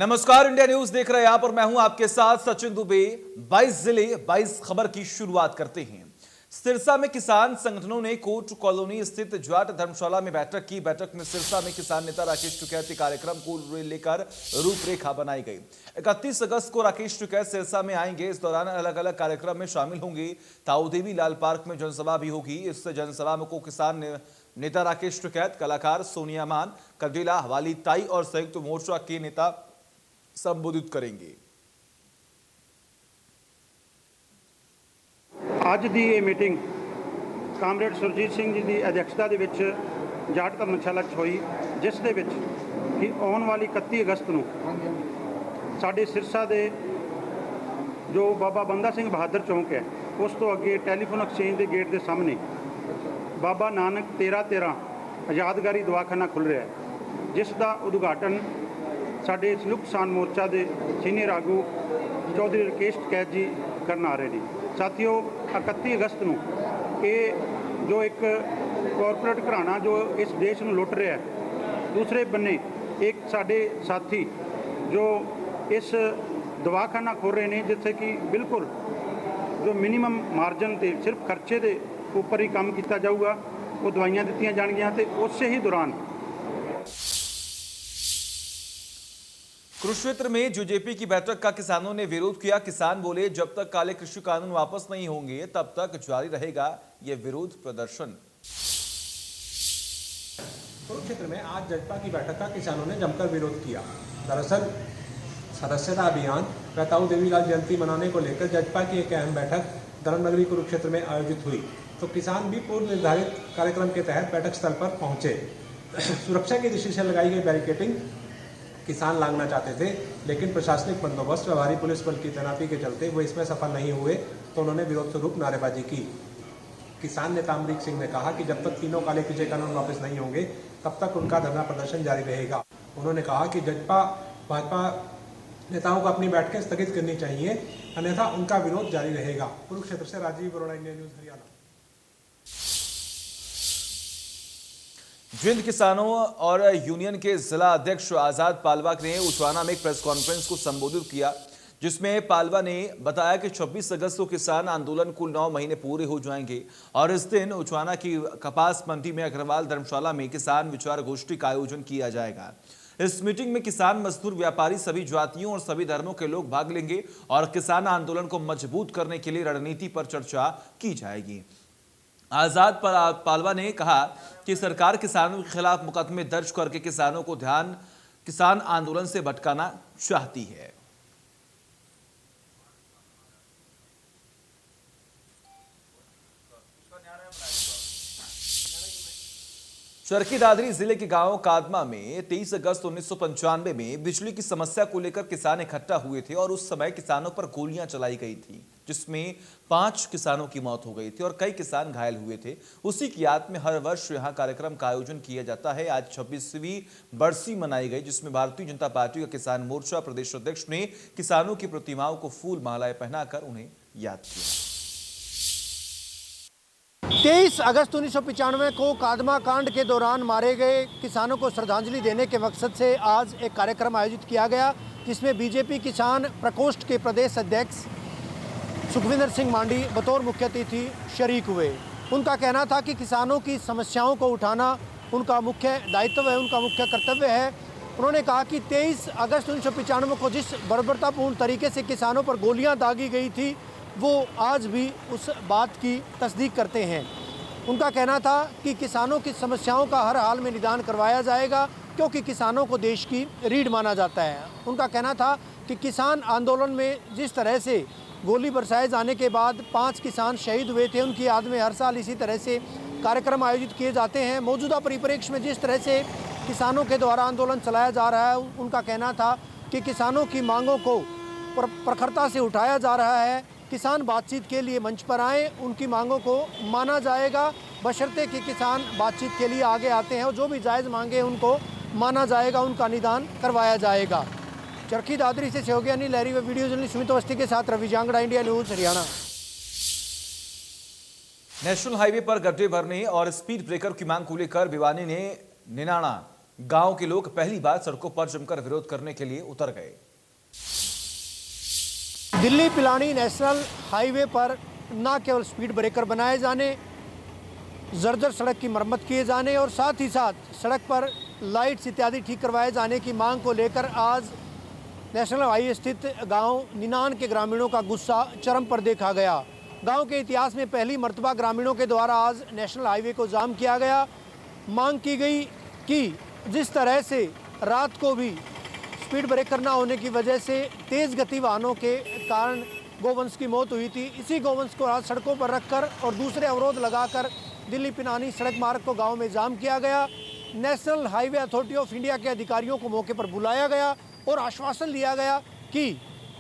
नमस्कार, India news देख रहे हैं आप और मैं हूं आपके साथ सचिन दुबे। 22 जिले 22 खबर की शुरुआत करते हैं। सिरसा में किसान संगठनों ने कोर्ट कॉलोनी स्थित जाट धर्मशाला में बैठक की। बैठक में सिरसा में किसान नेता राकेश टिकैत के कार्यक्रम को लेकर रूपरेखा बनाई गई। 31 अगस्त को राकेश टिकैत सिरसा में आएंगे। इस दौरान अलग अलग कार्यक्रम में शामिल होंगे। ताऊदेवी लाल पार्क में जनसभा भी होगी। इस जनसभा को किसान नेता राकेश टिकैत, कलाकार सोनिया मान, कदीला हवाली ताई और संयुक्त मोर्चा के नेता संबोधित करेंगे। ਅੱਜ ਦੀ ਇਹ ਮੀਟਿੰਗ ਕਾਮਰੇਡ ਸੁਰਜੀਤ ਸਿੰਘ ਜੀ ਦੀ ਅਧਿਕਸ਼ਤਾ ਦੇ ਵਿੱਚ ਜਾਟ ਧਰਮਸ਼ਾਲਾ 'ਚ ਹੋਈ, ਜਿਸ ਦੇ ਵਿੱਚ ਕਿ ਆਉਣ ਵਾਲੀ 31 ਅਗਸਤ ਨੂੰ ਸਾਡੇ ਸਿਰਸਾ ਦੇ ਜੋ ਬਾਬਾ ਬੰਦਾ ਸਿੰਘ ਬਹਾਦਰ ਚੌਂਕ ਹੈ, ਉਸ ਤੋਂ ਅੱਗੇ ਟੈਲੀਫੋਨ ਐਕਸਚੇਂਜ ਦੇ ਗੇਟ ਦੇ ਸਾਹਮਣੇ ਬਾਬਾ ਨਾਨਕ 1313 ਆਜ਼ਾਦਗਾਰੀ ਦਵਾਖਾਨਾ ਖੁੱਲ੍ਹ ਰਿਹਾ ਹੈ, ਜਿਸ ਦਾ ਉਦਘਾਟਨ ਸਾਡੇ ਸੰਯੁਕਤ ਕਿਸਾਨ ਮੋਰਚਾ ਦੇ ਸੀਨੀਅਰ ਆਗੂ ਚੌਧਰੀ ਰਾਕੇਸ਼ ਟਿਕੈਤ ਜੀ ਕਰਨ ਆ ਰਹੇ ਨੇ। साथियों, 31 अगस्त ਨੂੰ ਇਹ ਜੋ ਇੱਕ ਕਾਰਪੋਰੇਟ ਘਰਾਣਾ ਜੋ ਇਸ ਦੇਸ਼ ਨੂੰ ਲੁੱਟ ਰਿਹਾ ਹੈ, ਦੂਸਰੇ ਬੰਨੇ ਇੱਕ ਸਾਡੇ ਸਾਥੀ ਜੋ ਇਸ ਦਵਾਖਾਨਾ ਖੋਲ ਰਹੇ ਨੇ, ਜਿੱਥੇ ਕਿ ਬਿਲਕੁਲ ਜੋ ਮਿਨੀਮਮ ਮਾਰਜਨ ਤੇ ਸਿਰਫ ਖਰਚੇ ਦੇ ਉੱਪਰ ਹੀ ਕੰਮ ਕੀਤਾ ਜਾਊਗਾ, ਉਹ ਦਵਾਈਆਂ ਦਿੱਤੀਆਂ ਜਾਣਗੀਆਂ ਤੇ ਉਸੇ ਹੀ ਦੌਰਾਨ कुरुक्षेत्र में जेजेपी की बैठक का किसानों ने विरोध किया। किसान बोले, जब तक काले कृषि कानून वापस नहीं होंगे तब तक जारी रहेगा ये विरोध प्रदर्शन। कुरुक्षेत्र में आज जजपा की बैठक का किसानों ने जमकर विरोध किया। दरअसल सदस्यता अभियान व ताऊदेवी लाल जयंती मनाने को लेकर जजपा की एक अहम बैठक धर्मनगरी कुरुक्षेत्र में आयोजित हुई, तो किसान भी पूर्व निर्धारित कार्यक्रम के तहत बैठक स्थल पर पहुंचे। सुरक्षा की दृष्टि से लगाई गई बैरिकेडिंग किसान लांघना चाहते थे, लेकिन प्रशासनिक बंदोबस्त व भारी पुलिस बल की तैनाती के चलते वो इसमें सफल नहीं हुए, तो उन्होंने विरोध स्वरूप नारेबाजी की। किसान नेता अमरीक सिंह ने कहा कि जब तक तीनों काले कृषि कानून वापस नहीं होंगे तब तक उनका धरना प्रदर्शन जारी रहेगा। उन्होंने कहा कि भाजपा नेताओं को अपनी बैठकें स्थगित करनी चाहिए, अन्यथा उनका विरोध जारी रहेगा। कुरुक्षेत्र से राजीव अरोड़ा, इंडिया न्यूज, हरियाणा। जिंद किसानों और यूनियन के जिला अध्यक्ष आजाद पालवा ने उचवाना में एक प्रेस कॉन्फ्रेंस को संबोधित किया, जिसमें पालवा ने बताया कि 26 अगस्त को किसान आंदोलन कुल 9 महीने पूरे हो जाएंगे और इस दिन उचवाना की कपास मंडी में अग्रवाल धर्मशाला में किसान विचार गोष्ठी का आयोजन किया जाएगा। इस मीटिंग में किसान, मजदूर, व्यापारी, सभी जातियों और सभी धर्मों के लोग भाग लेंगे और किसान आंदोलन को मजबूत करने के लिए रणनीति पर चर्चा की जाएगी। आजाद पालवा ने कहा कि सरकार किसानों के खिलाफ मुकदमे दर्ज करके किसानों को किसान आंदोलन से भटकाना चाहती है। चरखी दादरी जिले के गांव कादमा में 23 अगस्त 1995 में बिजली की समस्या को लेकर किसान इकट्ठा हुए थे और उस समय किसानों पर गोलियां चलाई गई थी, जिसमें 5 किसानों की मौत हो गई थी और कई किसान घायल हुए थे। उसी की याद में हर वर्ष यहां कार्यक्रम का आयोजन किया जाता है। आज 26वीं बरसी मनाई गई, जिसमें भारतीय जनता पार्टी का किसान मोर्चा प्रदेश अध्यक्ष ने किसानों की प्रतिमाओं को फूल मालाएं पहनाकर उन्हें याद किया। 23 अगस्त 1995 को कादमा कांड के दौरान मारे गए किसानों को श्रद्धांजलि देने के मकसद से आज एक कार्यक्रम आयोजित किया गया, जिसमें बीजेपी किसान प्रकोष्ठ के प्रदेश अध्यक्ष सुखविंदर सिंह मांडी बतौर मुख्य अतिथि शरीक हुए। उनका कहना था कि किसानों की समस्याओं को उठाना उनका मुख्य दायित्व है, उनका मुख्य कर्तव्य है। उन्होंने कहा कि 23 अगस्त 1995 को जिस बर्बरतापूर्ण तरीके से किसानों पर गोलियां दागी गई थी, वो आज भी उस बात की तस्दीक करते हैं। उनका कहना था कि किसानों की समस्याओं का हर हाल में निदान करवाया जाएगा, क्योंकि किसानों को देश की रीढ़ माना जाता है। उनका कहना था कि किसान आंदोलन में जिस तरह से गोली बरसाए जाने के बाद 5 किसान शहीद हुए थे, उनकी याद में हर साल इसी तरह से कार्यक्रम आयोजित किए जाते हैं। मौजूदा परिप्रेक्ष्य में जिस तरह से किसानों के द्वारा आंदोलन चलाया जा रहा है, उनका कहना था कि किसानों की मांगों को प्रखरता से उठाया जा रहा है। किसान बातचीत के लिए मंच पर आएँ, उनकी मांगों को माना जाएगा, बशर्ते कि किसान बातचीत के लिए आगे आते हैं और जो भी जायज़ मांगे उनको माना जाएगा, उनका निदान करवाया जाएगा। चरखी दादरी से सहयोगी अनिल लहरी व वीडियो जर्नलिस्ट सुमित अवस्थी के साथ Ravi Jangra, India news, Haryana. National highway पर गड्ढे भरने और स्पीड ब्रेकर की मांग को लेकर भिवानी ने निनाणा गांव के लोग पहली बार सड़कों पर जमकर विरोध करने के लिए उतर गए। दिल्ली पिलानी नेशनल हाईवे पर न केवल स्पीड ब्रेकर बनाए जाने, जर्जर सड़क की मरम्मत किए जाने और साथ ही साथ सड़क पर लाइट्स इत्यादि ठीक करवाए जाने की मांग को लेकर आज नेशनल हाईवे स्थित गांव निनान के ग्रामीणों का गुस्सा चरम पर देखा गया। गांव के इतिहास में पहली मर्तबा ग्रामीणों के द्वारा आज नेशनल हाईवे को जाम किया गया। मांग की गई कि जिस तरह से रात को भी स्पीड ब्रेकर न होने की वजह से तेज़ गति वाहनों के कारण गोवंश की मौत हुई थी, इसी गोवंश को आज सड़कों पर रखकर और दूसरे अवरोध लगाकर दिल्ली पिनानी सड़क मार्ग को गांव में जाम किया गया। National highway authority of India के अधिकारियों को मौके पर बुलाया गया और आश्वासन दिया गया कि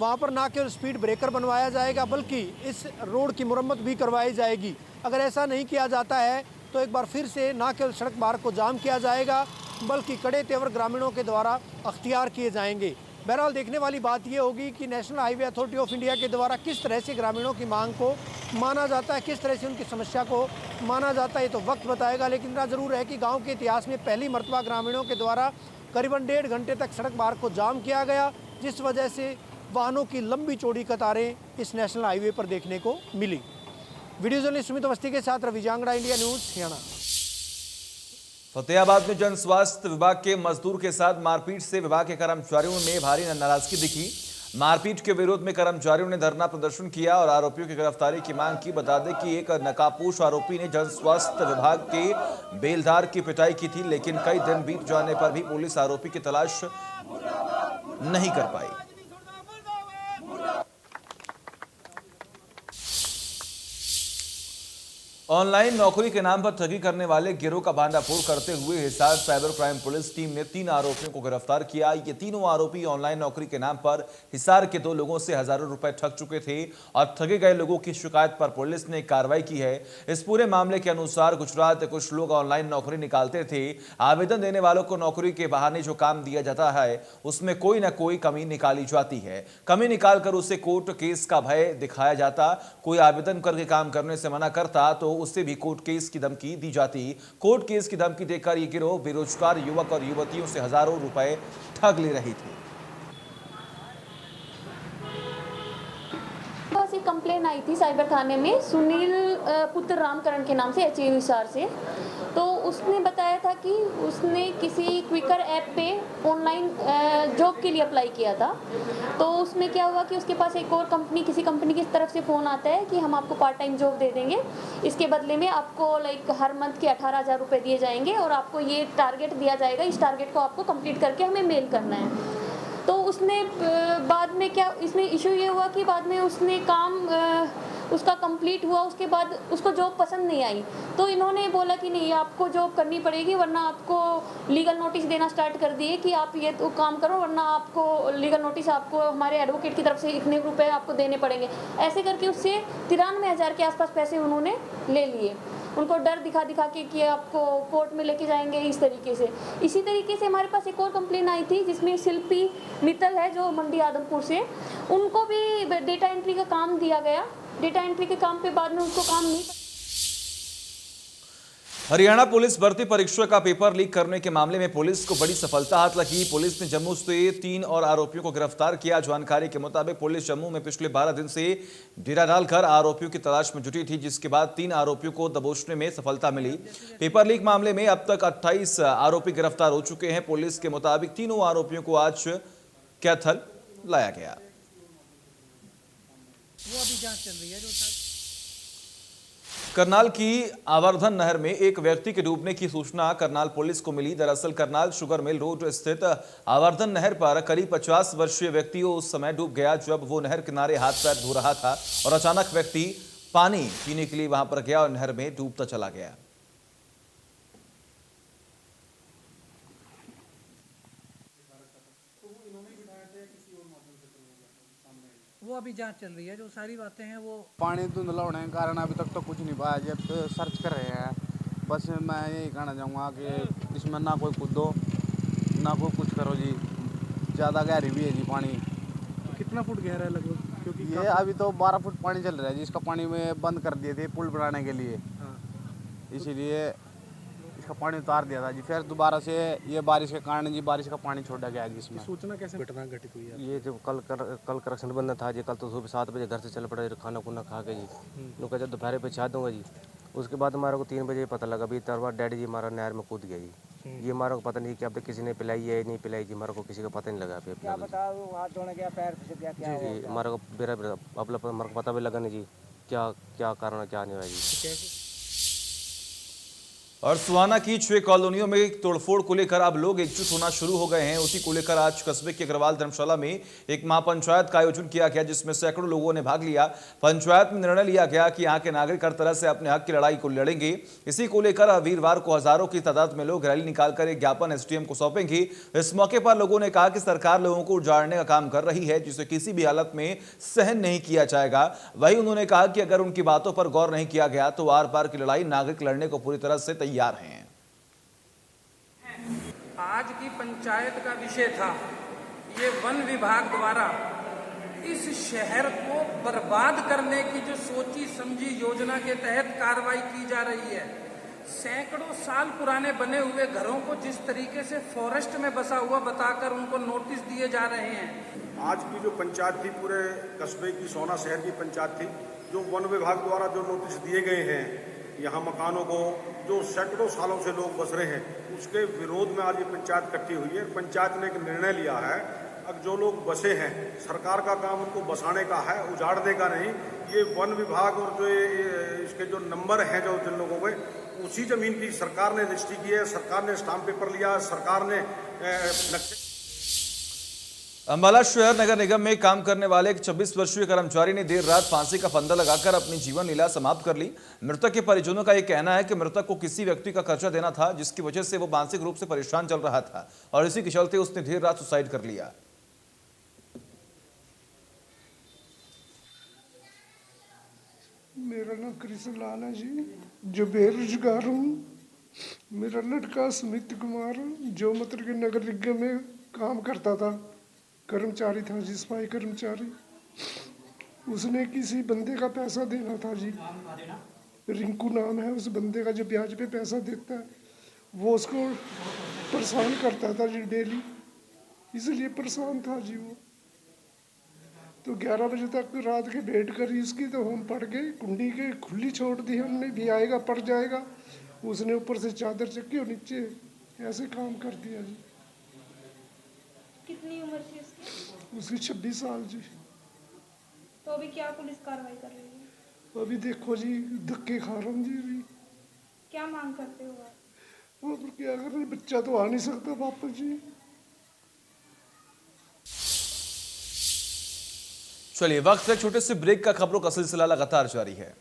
वहां पर ना केवल स्पीड ब्रेकर बनवाया जाएगा बल्कि इस रोड की मुरम्मत भी करवाई जाएगी। अगर ऐसा नहीं किया जाता है तो एक बार फिर से ना केवल सड़क मार्ग को जाम किया जाएगा बल्कि कड़े तेवर ग्रामीणों के द्वारा अख्तियार किए जाएंगे। बहरहाल देखने वाली बात यह होगी कि national highway authority of India के द्वारा किस तरह से ग्रामीणों की मांग को माना जाता है, किस तरह से उनकी समस्या को माना जाता है, ये तो वक्त बताएगा। लेकिन इतना ज़रूर है कि गांव के इतिहास में पहली मर्तबा ग्रामीणों के द्वारा करीबन 1.5 घंटे तक सड़क मार्ग को जाम किया गया, जिस वजह से वाहनों की लंबी चौड़ी कतारें इस नेशनल हाईवे पर देखने को मिली। वीडियो जर्नलिस्ट सुमित अवस्थी के साथ रवि जांगड़ा, इंडिया न्यूज़, हरियाणा। फतेहाबाद में जन स्वास्थ्य विभाग के मजदूर के साथ मारपीट से विभाग के कर्मचारियों में भारी नाराजगी दिखी। मारपीट के विरोध में कर्मचारियों ने धरना प्रदर्शन किया और आरोपियों की गिरफ्तारी की मांग की। बता दें कि एक नकाबपोश आरोपी ने जन स्वास्थ्य विभाग के बेलदार की पिटाई की थी, लेकिन कई दिन बीत जाने पर भी पुलिस आरोपी की तलाश नहीं कर पाई। ऑनलाइन नौकरी के नाम पर ठगी करने वाले गिरोह का भांडाफोड़ करते हुए Hisar cyber crime police team ने 3 आरोपियों को गिरफ्तार किया। ये तीनों आरोपी ऑनलाइन नौकरी के नाम पर हिसार के 2 लोगों से हजारों रुपए ठग चुके थे और ठगे गए लोगों की शिकायत पर पुलिस ने कार्रवाई की है। इस पूरे मामले के अनुसार गुजरात कुछ लोग ऑनलाइन नौकरी निकालते थे। आवेदन देने वालों को नौकरी के बहाने जो काम दिया जाता है उसमें कोई ना कोई कमी निकाली जाती है। कमी निकालकर उसे कोर्ट केस का भय दिखाया जाता। कोई आवेदन करके काम करने से मना करता तो उससे भी कोर्ट केस की धमकी दी जाती। कोर्ट केस की धमकी देकर ये गिरोह बेरोजगार युवक और युवतियों से हजारों रुपए ठग ले रही थी। बस एक कंप्लेन आई थी साइबर थाने में सुनील पुत्र रामकरण के नाम से एचयू हिसार से। तो उसने बताया था कि उसने किसी क्विकर ऐप पे ऑनलाइन जॉब के लिए अप्लाई किया था। तो उसमें क्या हुआ कि उसके पास एक और कंपनी, किसी कंपनी की तरफ से फ़ोन आता है कि हम आपको पार्ट टाइम जॉब दे देंगे, इसके बदले में आपको हर मंथ के 18,000 रुपये दिए जाएंगे और आपको ये टारगेट दिया जाएगा, इस टारगेट को आपको कंप्लीट करके हमें मेल करना है। तो उसने बाद में क्या इसमें इशू ये हुआ कि बाद में उसने काम उसका कंप्लीट हुआ, उसके बाद उसको जॉब पसंद नहीं आई। तो इन्होंने बोला कि नहीं, आपको जॉब करनी पड़ेगी वरना आपको लीगल नोटिस देना स्टार्ट कर दिए कि आप ये तो काम करो वरना आपको लीगल नोटिस, आपको हमारे एडवोकेट की तरफ से इतने रुपए आपको देने पड़ेंगे। ऐसे करके उससे 93,000 के आसपास पैसे उन्होंने ले लिए। उनको डर दिखा दिखा के कि आपको कोर्ट में लेके जाएंगे, इस तरीके से। इसी तरीके से हमारे पास एक और कंप्लेन आई थी जिसमें शिल्पी मित्तल है जो मंडी आदमपुर से, उनको भी डेटा एंट्री का काम दिया गया। डेटा एंट्री के काम पे बाद में उसको काम नहीं। हरियाणा पुलिस भर्ती परीक्षा का पेपर लीक करने के मामले में पुलिस को बड़ी सफलता हाथ लगी। पुलिस ने जम्मू से 3 और आरोपियों को गिरफ्तार किया। जानकारी के मुताबिक पुलिस जम्मू में पिछले 12 दिन से डेरा डालकर आरोपियों की तलाश में जुटी थी, जिसके बाद 3 आरोपियों को दबोचने में सफलता मिली। पेपर लीक मामले में अब तक 28 आरोपी गिरफ्तार हो चुके हैं। पुलिस के मुताबिक तीनों आरोपियों को आज कैथल लाया गया। वो अभी जांच चल रही है। करनाल की आवर्धन नहर में एक व्यक्ति के डूबने की सूचना करनाल पुलिस को मिली। दरअसल करनाल शुगर मिल रोड स्थित आवर्धन नहर पर करीब 50 वर्षीय व्यक्ति उस समय डूब गया जब वो नहर किनारे हाथ पैर धो रहा था और अचानक व्यक्ति पानी पीने के लिए वहां पर गया और नहर में डूबता चला गया। वो अभी जांच चल रही है, जो सारी बातें हैं वो पानी धुंधला होने के कारण अभी तक तो कुछ नहीं पाया। जब तो सर्च कर रहे हैं। बस मैं यही कहना चाहूँगा कि इसमें ना कोई कूदो ना कोई कुछ करो जी। ज़्यादा गहरी भी है जी पानी। कितना फुट गहरा है लगभग? क्योंकि ये अभी तो 12 फुट पानी चल रहा है जी। इसका पानी में बंद कर दिए थे पुल बनाने के लिए। इसीलिए इसका पानी उतार दिया था जी। फिर दोबारा से ये बारिश के कारण जी बारिश का पानी छोड़ा गया जी इसमें। सूचना कैसे घटना घटित हुई है? ये जो कल कनेक्शन बंद था जी, कल तो सुबह 7 बजे घर से चल पड़ा खाना खुना खा के जी। लोग कहते दोपहर पे छा दूंगा जी। उसके बाद हमारे को 3 बजे पता लगा अभी तरवा डैडी जी हमारा नहर में कूद गया जी। ये हमारे को पता नहीं कि अब तक किसी ने पिलाई है नहीं पिलाई जी, हमारे को किसी का पता नहीं लगा। क्या बताओ हाथ धोने गया पैर फिसल गया क्या जी, हमारे को मेरा हमारे को पता भी लगा नहीं जी क्या कारण क्या नहीं हुआ जी। और सुहाना की 6 कॉलोनियों में तोड़फोड़ को लेकर अब लोग एकजुट होना शुरू हो गए हैं। उसी को लेकर आज कस्बे के अग्रवाल धर्मशाला में एक महापंचायत का आयोजन किया गया, जिसमें सैकड़ों लोगों ने भाग लिया। पंचायत में निर्णय लिया गया कि यहाँ के नागरिक हर तरह से अपने हक की लड़ाई को लड़ेंगे। इसी को लेकर वीरवार को हजारों की तादाद में लोग रैली निकालकर एक ज्ञापन एसडीएम को सौंपेंगे। इस मौके पर लोगों ने कहा कि सरकार लोगों को उजाड़ने का काम कर रही है, जिसे किसी भी हालत में सहन नहीं किया जाएगा। वहीं उन्होंने कहा कि अगर उनकी बातों पर गौर नहीं किया गया तो आर पार की लड़ाई नागरिक लड़ने को पूरी तरह से तैयार हैं। आज की पंचायत का विषय था ये वन विभाग द्वारा इस शहर को बर्बाद करने की जो सोची समझी योजना के तहत कार्रवाई की जा रही है। सैकड़ों साल पुराने बने हुए घरों को जिस तरीके से फॉरेस्ट में बसा हुआ बताकर उनको नोटिस दिए जा रहे हैं। आज की जो पंचायत थी, पूरे कस्बे की सोना शहर की पंचायत थी, जो वन विभाग द्वारा जो नोटिस दिए गए हैं यहाँ मकानों को जो सैकड़ों सालों से लोग बस रहे हैं, उसके विरोध में आज ये पंचायत इकट्ठी हुई है। पंचायत ने एक निर्णय लिया है, अब जो लोग बसे हैं सरकार का काम उनको बसाने का है, उजाड़ने का नहीं। ये वन विभाग और जो इसके जो नंबर हैं जो जिन लोगों के, उसी जमीन की सरकार ने रजिस्ट्री की है, सरकार ने स्टाम्प पेपर लिया, सरकार ने अंबाला शहर नगर निगम में काम करने वाले एक 26 वर्षीय कर्मचारी ने देर रात फांसी का फंदा लगाकर अपनी जीवन लीला समाप्त कर ली। मृतक के परिजनों का यह कहना है कि मृतक को किसी व्यक्ति का खर्चा देना था, जिसकी वजह से वो मानसिक रूप से परेशान चल रहा था और इसी के चलते उसने देर रात सुसाइड कर लिया। मेरा नाम कृष्ण लाल है जी, जो बेरोजगार हूँ। मेरा लड़का सुमित कुमार जो मतलब कि नगर निगम में काम करता था, कर्मचारी था जी, सफाई कर्मचारी। उसने किसी बंदे का पैसा देना था जी, रिंकू नाम है उस बंदे का, जो ब्याज पे पैसा देता है। वो उसको परेशान करता था जी डेली, इसलिए परेशान था जी वो। तो 11 बजे तक रात के वेट करी उसकी, तो हम पड़ गए, कुंडी के खुली छोड़ दी हमने, भी आएगा पड़ जाएगा। उसने ऊपर से चादर चक्की और नीचे ऐसे काम कर दिया जी। कितनी उम्र थी उसकी? उसकी 26 साल जी। तो अभी क्या पुलिस कार्रवाई कर रही है? अभी देखो जी धक्के खा रहा हूँ जी। अभी क्या मांग करते हो आप? वो तो क्या कर रहे, बच्चा तो आ नहीं सकता वापस जी। चलिए वक्त है छोटे से ब्रेक का, खबरों का सिलसिला लगातार जारी है।